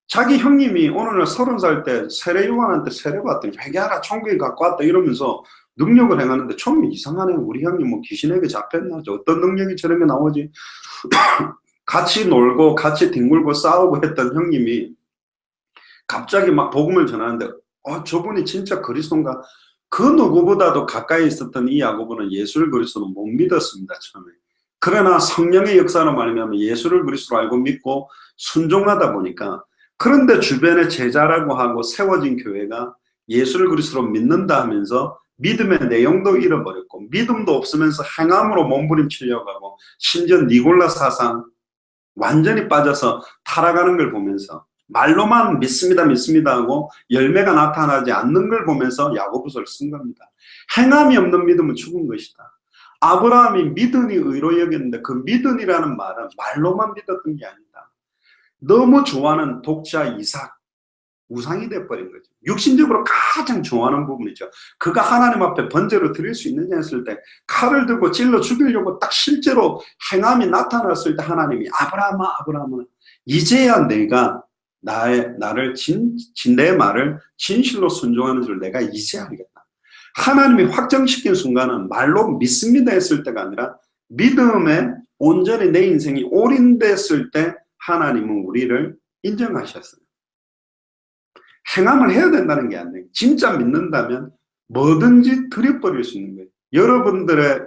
자기 형님이 오늘날 30살 때 세례 요한한테 세례 받더니 회개하라 천국에 갖고 왔다 이러면서 능력을 행하는데 처음에 이상하네. 우리 형님 뭐 귀신에게 잡혔나? 어떤 능력이 저런 게 나오지? 같이 놀고 같이 뒹굴고 싸우고 했던 형님이 갑자기 막 복음을 전하는데 저분이 진짜 그리스도인가? 그 누구보다도 가까이 있었던 이 야고보는 예수를 그리스도로 못 믿었습니다. 처음에. 그러나 성령의 역사로 말미암아 예수를 그리스도로 알고 믿고 순종하다 보니까 그런데 주변에 제자라고 하고 세워진 교회가 예수를 그리스도로 믿는다 하면서 믿음의 내용도 잃어버렸고 믿음도 없으면서 행함으로 몸부림치려고 하고 심지어 니골라 사상 완전히 빠져서 타락하는 걸 보면서 말로만 믿습니다 믿습니다 하고 열매가 나타나지 않는 걸 보면서 야고보서를 쓴 겁니다. 행함이 없는 믿음은 죽은 것이다. 아브라함이 믿으니 의로 여겼는데 그 믿으니라는 말은 말로만 믿었던 게 아니다. 너무 좋아하는 독자 이삭 우상이 돼버린 거죠. 육신적으로 가장 좋아하는 부분이죠. 그가 하나님 앞에 번제로 드릴 수 있느냐 했을 때 칼을 들고 찔러 죽이려고 딱 실제로 행함이 나타났을 때 하나님이 아브라함아 아브라함아 이제야 내가 내 말을 진실로 순종하는 줄 내가 이제 알겠다. 하나님이 확정시킨 순간은 말로 믿습니다 했을 때가 아니라 믿음에 온전히 내 인생이 올인됐을 때 하나님은 우리를 인정하셨어요. 행함을 해야 된다는 게 아니에요. 진짜 믿는다면 뭐든지 드려버릴 수 있는 거예요. 여러분들의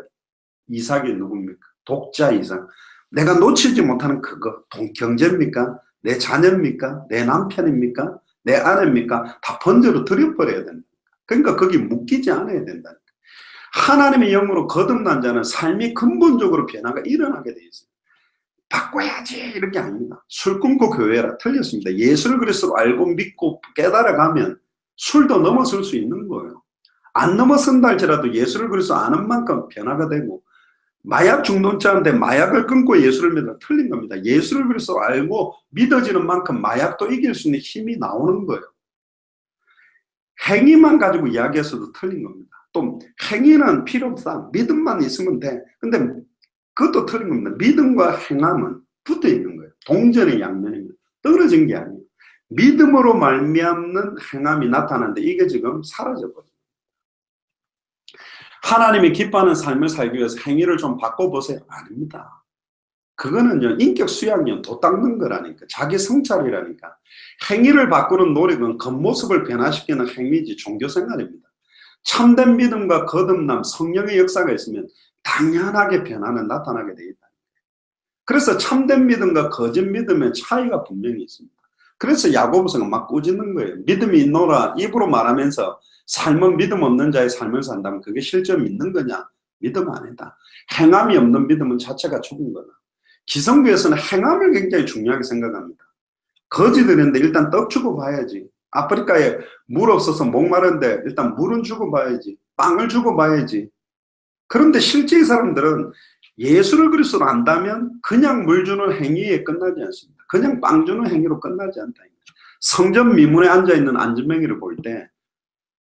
이삭이 누굽니까? 독자 이삭. 내가 놓치지 못하는 그거 경제입니까? 내 자녀입니까? 내 남편입니까? 내 아내입니까? 다 번제로 드려버려야 된다. 그러니까 거기 묶이지 않아야 된다. 하나님의 영으로 거듭난 자는 삶이 근본적으로 변화가 일어나게 돼 있어요. 바꿔야지 이런 게 아닙니다. 술 끊고 교회라 틀렸습니다. 예수를 그리스도로 알고 믿고 깨달아가면 술도 넘어설 수 있는 거예요. 안 넘어선다 할지라도 예수를 그리스도 아는 만큼 변화가 되고 마약 중독자인데 마약을 끊고 예수를 믿어 틀린 겁니다. 예수를 그리스도로 알고 믿어지는 만큼 마약도 이길 수 있는 힘이 나오는 거예요. 행위만 가지고 이야기해서도 틀린 겁니다. 또 행위는 필요 없다. 믿음만 있으면 돼. 근데 그것도 틀린 겁니다. 믿음과 행함은 붙어 있는 거예요. 동전의 양면입니다. 떨어진 게 아니에요. 믿음으로 말미암는 행함이 나타나는데 이게 지금 사라져버려요. 하나님이 기뻐하는 삶을 살기 위해서 행위를 좀 바꿔보세요. 아닙니다. 그거는요, 인격 수양이요, 도 닦는 거라니까. 자기 성찰이라니까. 행위를 바꾸는 노력은 겉모습을 변화시키는 행위지 종교생활입니다. 참된 믿음과 거듭남, 성령의 역사가 있으면 당연하게 변화는 나타나게 되어 있다. 그래서 참된 믿음과 거짓 믿음의 차이가 분명히 있습니다. 그래서 야고보서가 막 꾸짖는 거예요. 믿음이 있노라 입으로 말하면서 삶은 믿음 없는 자의 삶을 산다면 그게 실제 믿는 거냐? 믿음 아니다. 행함이 없는 믿음은 자체가 죽은 거다. 기성교에서는 행함을 굉장히 중요하게 생각합니다. 거지들인데 일단 떡 주고 봐야지. 아프리카에 물 없어서 목마른데 일단 물은 주고 봐야지. 빵을 주고 봐야지. 그런데 실제 이 사람들은 예수를 그리스도로 안다면 그냥 물 주는 행위에 끝나지 않습니다. 그냥 빵 주는 행위로 끝나지 않다. 성전 미문에 앉아있는 안전뱅이를 볼 때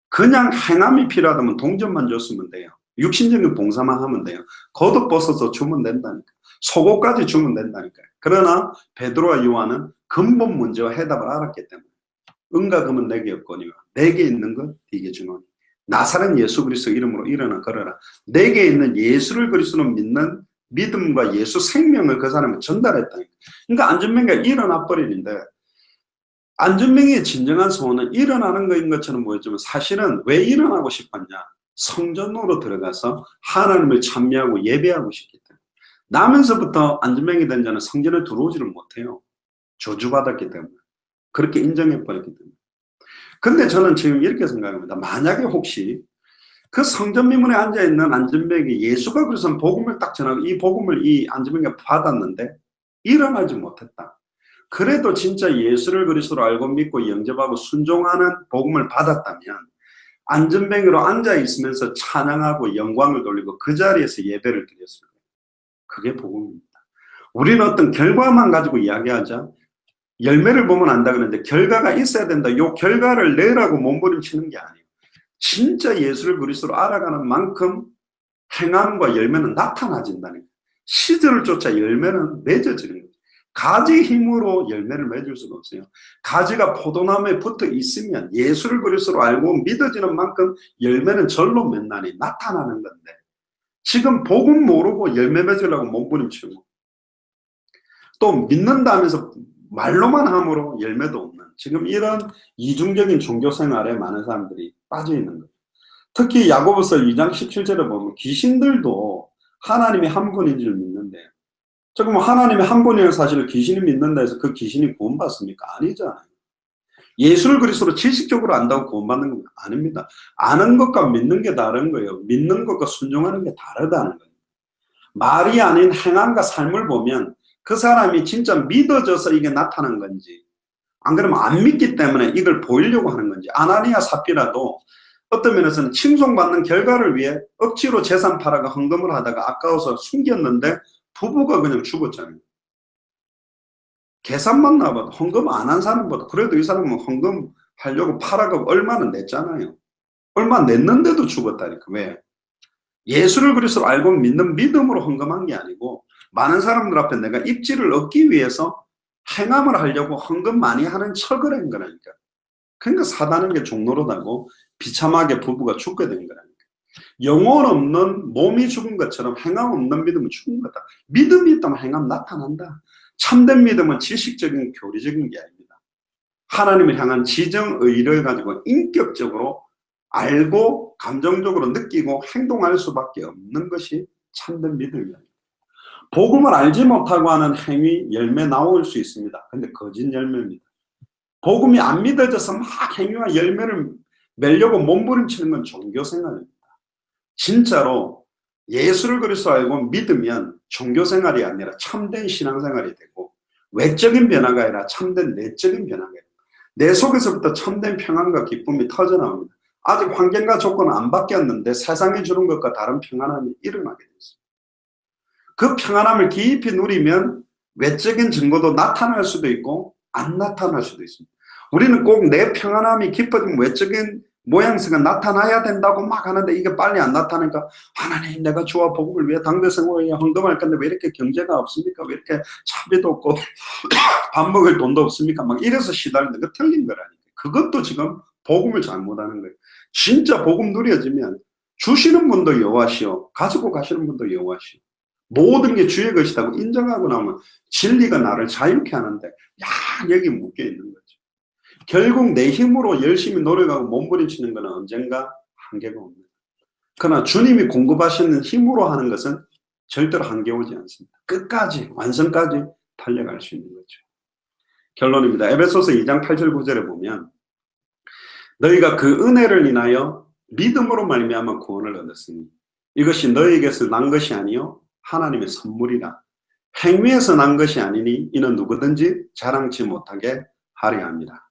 그냥 행함이 필요하다면 동전만 줬으면 돼요. 육신적인 봉사만 하면 돼요. 겉옷 벗어서 주면 된다니까. 속옷까지 주면 된다니까요. 그러나 베드로와 요한은 근본 문제와 해답을 알았기 때문에 은과 금은 내게 없거니와 내게 있는 것 네게 주노니 나사렛 예수 그리스도 이름으로 일어나 걸어라. 내게 있는 예수를 그리스도로 믿는 믿음과 예수 생명을 그 사람은 전달했다니까. 그러니까 안전뱅이가 일어나 버리는데 안전뱅이의 진정한 소원은 일어나는 것인 것처럼 보였지만 사실은 왜 일어나고 싶었냐? 성전으로 들어가서 하나님을 찬미하고 예배하고 싶기 때문에. 나면서부터 안전뱅이 된 자는 성전에 들어오지를 못해요. 저주받았기 때문에. 그렇게 인정해버렸기 때문에. 근데 저는 지금 이렇게 생각합니다. 만약에 혹시 그 성전 미문에 앉아있는 안전뱅이 예수가 그래서 복음을 딱 전하고 이 복음을 이 안전뱅이가 받았는데 일어나지 못했다. 그래도 진짜 예수를 그리스도로 알고 믿고 영접하고 순종하는 복음을 받았다면 안전뱅이로 앉아있으면서 찬양하고 영광을 돌리고 그 자리에서 예배를 드렸을 거예요. 그게 복음입니다. 우리는 어떤 결과만 가지고 이야기하자. 열매를 보면 안다 그러는데 결과가 있어야 된다. 이 결과를 내라고 몸부림치는 게 아니에요. 진짜 예수를 그리스도로 알아가는 만큼 행함과 열매는 나타나진다는 거예요. 시절을 쫓아 열매는 맺어지는 거예요. 가지 힘으로 열매를 맺을 수가 없어요. 가지가 포도나무에 붙어 있으면 예수를 그리스도로 알고 믿어지는 만큼 열매는 절로 맺나니 나타나는 건데 지금 복음 모르고 열매 맺으려고 몸부림치고 또 믿는다면서 말로만 함으로 열매도 없는 지금 이런 이중적인 종교생활에 많은 사람들이 빠져있는 거예요. 특히 야고보서 2장 17절에 보면 귀신들도 하나님이 한 분인 줄 믿는데요. 조금 하나님이 한 분이라는 사실을 귀신이 믿는다 해서 그 귀신이 구원받습니까? 아니잖아요. 예수를 그리스도로 지식적으로 안다고 구원받는 건 아닙니다. 아는 것과 믿는 게 다른 거예요. 믿는 것과 순종하는 게 다르다는 거예요. 말이 아닌 행함과 삶을 보면 그 사람이 진짜 믿어져서 이게 나타난 건지 안 그러면 안 믿기 때문에 이걸 보이려고 하는 건지. 아나니아 삽비라도 어떤 면에서는 칭송받는 결과를 위해 억지로 재산 팔아가 헌금을 하다가 아까워서 숨겼는데 부부가 그냥 죽었잖아요. 계산만 나와봐도 헌금 안 한 사람보다 그래도 이 사람은 헌금 하려고 팔아가 얼마나 냈잖아요. 얼마 냈는데도 죽었다니까. 왜? 예수를 그리스도로 알고 믿는 믿음으로 헌금한 게 아니고 많은 사람들 앞에 내가 입지를 얻기 위해서 행함을 하려고 헌금 많이 하는 척을 한 거라니까. 그러니까 사단은 게 종로로다고 비참하게 부부가 죽게 된 거라니까. 영혼 없는 몸이 죽은 것처럼 행함 없는 믿음은 죽은 거다. 믿음이 있다면 행함 나타난다. 참된 믿음은 지식적인 교리적인 게 아닙니다. 하나님을 향한 지정의를 가지고 인격적으로 알고 감정적으로 느끼고 행동할 수밖에 없는 것이 참된 믿음입니다. 복음을 알지 못하고 하는 행위, 열매 나올 수 있습니다. 근데 거짓 열매입니다. 복음이 안 믿어져서 막 행위와 열매를 맺려고 몸부림치는 건 종교생활입니다. 진짜로 예수를 그리스도 알고 믿으면 종교생활이 아니라 참된 신앙생활이 되고 외적인 변화가 아니라 참된 내적인 변화가 됩니다. 내 속에서부터 참된 평안과 기쁨이 터져나옵니다. 아직 환경과 조건은 안 바뀌었는데 세상이 주는 것과 다른 평안함이 일어나게 됐습니다. 그 평안함을 깊이 누리면 외적인 증거도 나타날 수도 있고 안 나타날 수도 있습니다. 우리는 꼭 내 평안함이 깊어지면 외적인 모양새가 나타나야 된다고 막 하는데 이게 빨리 안 나타나니까 하나님 내가 주와 복음을 위해 당대생활에 헌금할 건데 왜 이렇게 경제가 없습니까? 왜 이렇게 차비도 없고 밥 먹을 돈도 없습니까? 막 이래서 시달리는 거 틀린 거라니까. 그것도 지금 복음을 잘못하는 거예요. 진짜 복음 누려지면 주시는 분도 여호와시오 가지고 가시는 분도 여호와시오 모든 게 주의 것이라고 인정하고 나면 진리가 나를 자유케 하는데 여기 묶여 있는 거죠. 결국 내 힘으로 열심히 노력하고 몸부림치는 것은 언젠가 한계가 옵니다. 그러나 주님이 공급하시는 힘으로 하는 것은 절대로 한계 오지 않습니다. 끝까지 완성까지 달려갈 수 있는 거죠. 결론입니다. 에베소서 2장 8절 9절에 보면 너희가 그 은혜를 인하여 믿음으로 말미암아 구원을 얻었으니 이것이 너희에게서 난 것이 아니요 하나님의 선물이라. 행위에서 난 것이 아니니 이는 누구든지 자랑치 못하게 하려 합니다.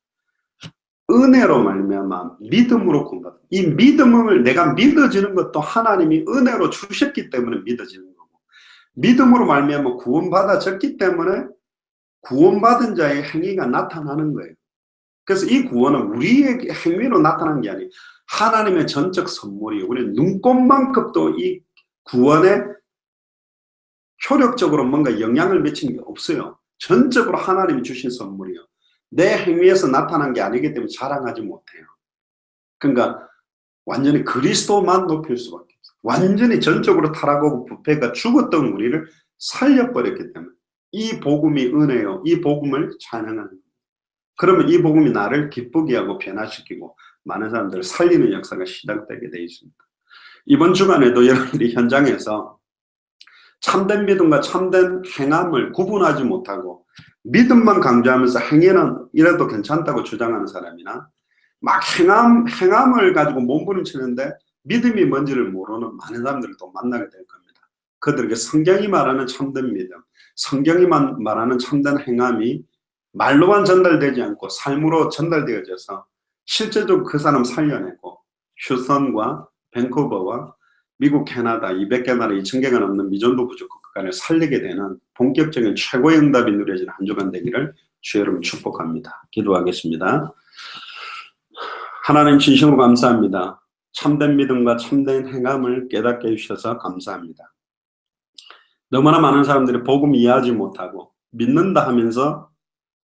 은혜로 말미암아 믿음으로 구원받아. 이 믿음을 내가 믿어지는 것도 하나님이 은혜로 주셨기 때문에 믿어지는 거고, 믿음으로 말미암아 구원받아졌기 때문에 구원받은 자의 행위가 나타나는 거예요. 그래서 이 구원은 우리의 행위로 나타난 게 아니에요. 하나님의 전적 선물이에요. 우리 눈꼽만큼도 이 구원에 효력적으로 뭔가 영향을 미치는 게 없어요. 전적으로 하나님이 주신 선물이에요. 내 행위에서 나타난 게 아니기 때문에 자랑하지 못해요. 그러니까 완전히 그리스도만 높일 수밖에 없어요. 완전히 전적으로 타락하고 부패가 죽었던 우리를 살려버렸기 때문에 이 복음이 은혜요. 이 복음을 찬양하는 거예요. 그러면 이 복음이 나를 기쁘게 하고 변화시키고 많은 사람들을 살리는 역사가 시작되게 되어 있습니다. 이번 주간에도 여러분들이 현장에서 참된 믿음과 참된 행함을 구분하지 못하고 믿음만 강조하면서 행위는 이래도 괜찮다고 주장하는 사람이나 막 행함을 가지고 몸부림치는데 믿음이 뭔지를 모르는 많은 사람들을 또 만나게 될 겁니다. 그들에게 성경이 말하는 참된 믿음, 성경이 말하는 참된 행함이 말로만 전달되지 않고 삶으로 전달되어져서 실제적으로 그 사람 살려내고 휴스턴과 밴쿠버와 미국, 캐나다 200개 나라 2,000개가 넘는 미전도 부족 국가를 살리게 되는 본격적인 최고의 응답이 누려지는 한 주간 되기를 주 여러분 축복합니다. 기도하겠습니다. 하나님 진심으로 감사합니다. 참된 믿음과 참된 행함을 깨닫게 해주셔서 감사합니다. 너무나 많은 사람들이 복음 이해하지 못하고 믿는다 하면서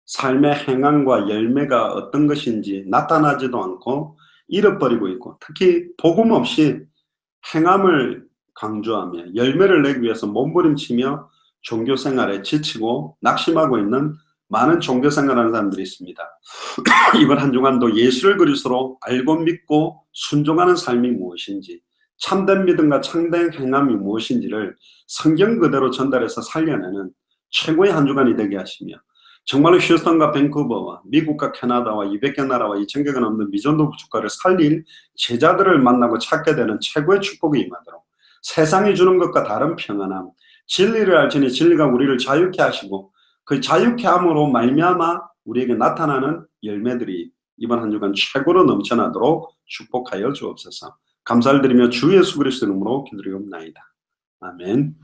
삶의 행함과 열매가 어떤 것인지 나타나지도 않고 잃어버리고 있고, 특히 복음 없이 행함을 강조하며 열매를 내기 위해서 몸부림치며 종교생활에 지치고 낙심하고 있는 많은 종교생활하는 사람들이 있습니다. 이번 한 주간도 예수를 그리스도로 알고 믿고 순종하는 삶이 무엇인지, 참된 믿음과 참된 행함이 무엇인지를 성경 그대로 전달해서 살려내는 최고의 한 주간이 되게 하시며, 정말로 휴스턴과 밴쿠버와 미국과 캐나다와 200개 나라와 2,000개가 넘는 미전도 부족가를 살릴 제자들을 만나고 찾게 되는 최고의 축복이 임하도록 세상이 주는 것과 다른 평안함, 진리를 알지니 진리가 우리를 자유케 하시고 그 자유케 함으로 말미암아 우리에게 나타나는 열매들이 이번 한 주간 최고로 넘쳐나도록 축복하여 주옵소서. 감사를 드리며 주 예수 그리스도 이름으로 기도드리옵나이다. 아멘.